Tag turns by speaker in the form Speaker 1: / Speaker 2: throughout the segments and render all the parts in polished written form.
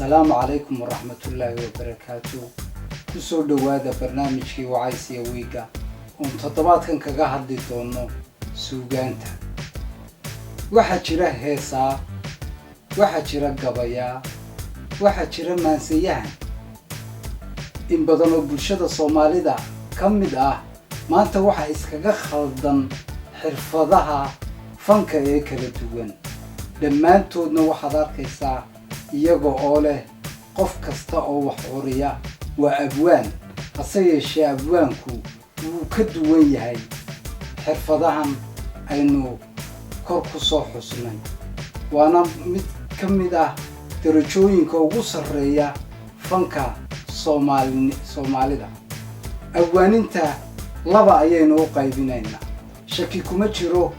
Speaker 1: السلام عليكم ورحمة الله وبركاته. كسر دوادا برنامجي وعيسى ويجا ومتطبات كان كجاهد دونو سوجانتا واحد شرا هيسا واحد شرا قبايا واحد شرا مانسيان إن بدنو بالشدة الصومالي دا كم ما أنت واحد إسكجا خلدن حرفضها فنك إيكل دوين لما أنتو نو حضار كيسا iyaga oo leh qof kasta oo wax uriya waa abwaan qasay shaabwaanku uu ka duwan yahay xirfadahan aynu kor ku soo xusnay waana mid kamid ah darajooyinka ugu sareeya fanka Soomaalida abwaaninta laba ayaynu u qaybinaynaa shaki kuma jiro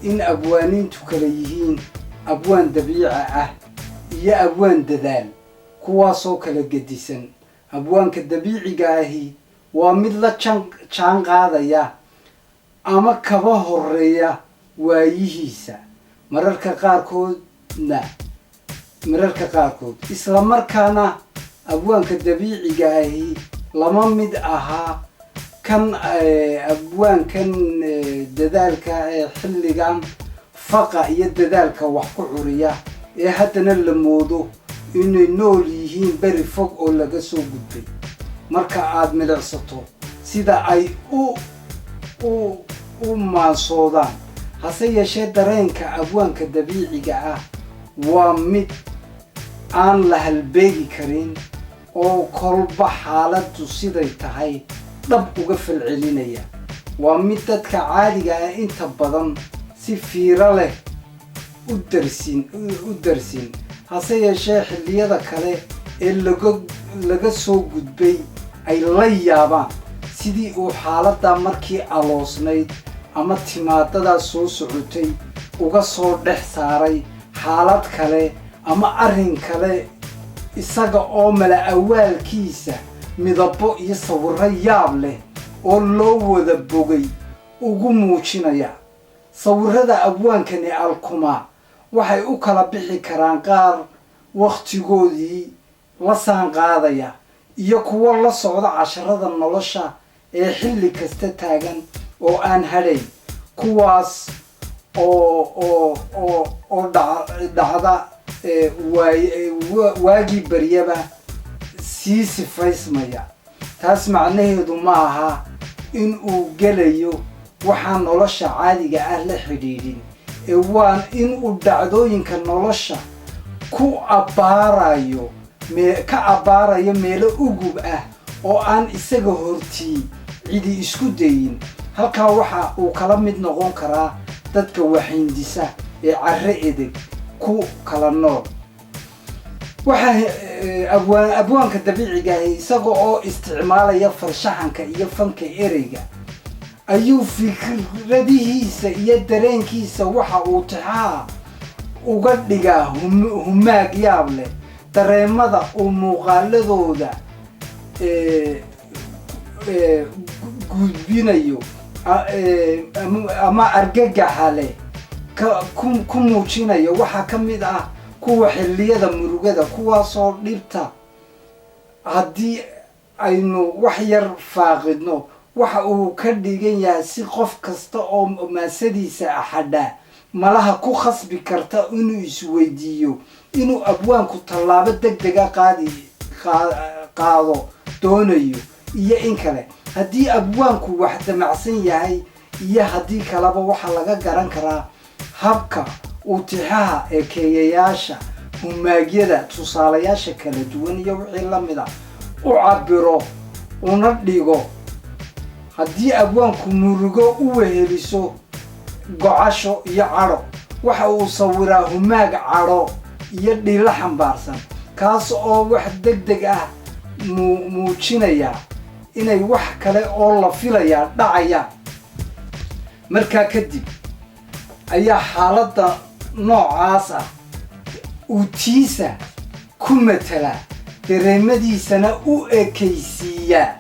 Speaker 1: in abwaanintu kala yihiin abwaan dabiici ah iyo abwaan dadaal kuwaasoo kala gedisan abwaanka dabiiciga ahi waa mid la jaan qaadaya ama kaba horeeya waayihiisa mararka qaarkood isla markaana abwaanka dabiiciga ahi lama mid aha kan abwaankan dadaalka xilligan faqa iyo dadaalka wax ku curiya ee haddana la moodo inay nool yihiin bari fog oo laga soo gudbay marka aad milicsato sida ay u maansoodaan hase yeeshee dareenka abwaanka dabiiciga ah waa mid aan la halbeegi karin oo kolba xaaladdu siday tahay dhab uga falcelinaya waa mid dadka caadiga ah inta badan si fiiro leh u darsin hase yeeshee xilliyada kale ee laga soo gudbay ay la yaabaan sidii uu xaaladda markii aloosnayd ama timaadada soo socotay uga soo dhex saaray xaalad kale ama arrin kale isaga oo mala awaalkiisa midabo iyo sawirro yaab leh oo loo wada bogay ugu muujinaya sawirrada abwaankani alkuma waxay u kala bixi karaan qaar waqtigoodii la saan qaadaya iyo kuwa la socda casharada nolosha ee xilli kasta taagan oo aan hadhayn kuwaas oo dhacda waagii baryaba sii sifaysmaya taas macnaheedu ma aha in uu gelayo waxaan nolosha caadiga ah la xidhiidhin ee waan in uu dhacdooyinka nolosha ka abaarayo meelo ugub ah oo aan isaga hortii cidi isku dayin halkaa waxa uu kala mid noqon karaa dadka waxindisa ee carre edeg ku kala nool waxa abwaanka dabiiciga ah isaga oo isticmaalaya farshaxanka iyo fanka ereyga ayuu fikradihiisa iyo dareenkiisa waxa uu tixaa uga dhigaa humaag yaab leh dareemada uu muuqaaladooda gudbinayo ama argagaxa leh ku muujinayo waxaa ka mid ah kuwa xilliyada murugada kuwaasoo dhibta haddii aynu wax yar faaqidno waxa uu ka dhigan yahay si qof kasta oo maasadiisa axadha malaha ku khasbi karta inuu isweydiiyo inuu abwaanku tallaabo degdega qaado doonayo iyo in kale haddii abwaanku wax damacsan yahay iyo haddii kaleba waxa laga garan karaa habka uu tixaha ee keeyayaasha humaagyada tusaalayaasha kala duwan iyo wixii la mid ah u cabiro una dhigo haddii abwaanku murugo u weheliso gocasho iyo cadho waxa uu sawiraa humaag cadho iyo dhilo xambaarsan kaas oo wax degdeg ah muujinaya inay wax kale oo la filaya dhacayaan markaa kadib ayaa xaaladda noocaas ah uu tiisa ku matala dareemadiisana u ekaysiiyaa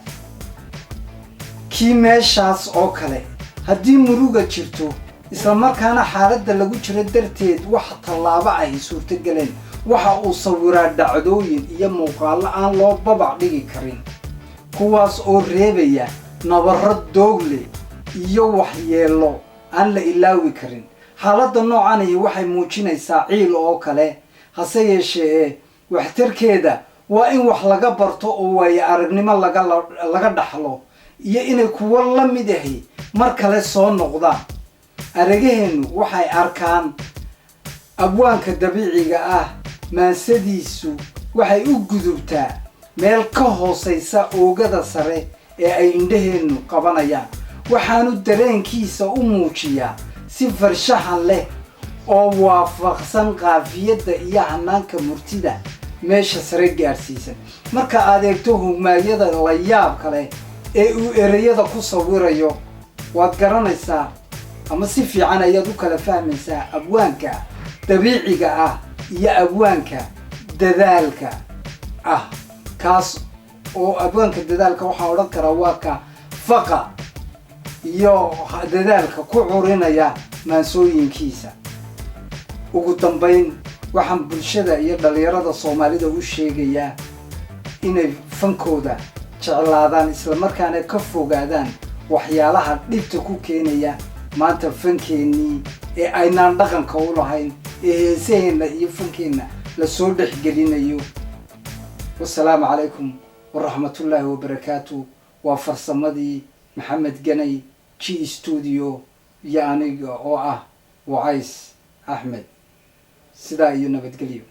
Speaker 1: kii meeshaas oo kale haddii muruga jirto isla markaana xaaladda lagu jiro darteed wax tallaabo ay suurto galeen waxa uu sawiraa dhacdooyin iyo muuqaallo aan loo babac dhigi karin kuwaas oo reebaya nabarro doogle iyo waxyeello aan la ilaawi karin xaaladda noocan waxay muujinaysaa ciil oo kale hase yeeshee waxtarkeeda waa in wax laga barto oo waayo aragnimo laga dhaxlo iyo inay kuwo la mid ahi mar kale soo noqdaan aragaheennu waxay arkaan abwaanka dabiiciga ah maansadiisu waxay u gudubtaa meel ka hoosaysa oogada sare ee ay indhaheennu qabanayaan waxaanu dareenkiisa u muujiyaa si farshaxan leh oo waafaqsan qaafiyadda iyo hanaanka murtida meesha sare gaarsiisan marka aad eegto hogmaayada la yaab kale ee uu ereyada ku sawirayo waad garanaysaa ama si fiican ayaad u kala fahmaysaa abwaanka dabiiciga ah iyo abwaanka dadaalka ah kaas oo abwaanka dadaalka waxaan odhan karaa waa ka faqa iyo dadaalka ku curinaya maansooyinkiisa ugu dambayn waxaan bulshada iyo dhalinyarada Soomaalida u sheegayaa inay fankooda jeclaadaan isla markaana ka fogaadaan waxyaalaha dhibta ku keenaya maanta fankeenii ee aynaan dhaqanka u lahayn ee heesaheena iyo fankeena la soo dhexgelinayo والسلام عليكم ورحمة الله وبركاته وفرصمدي محمد جني جي استوديو يعني وعيس أحمد سدايو نبتقليو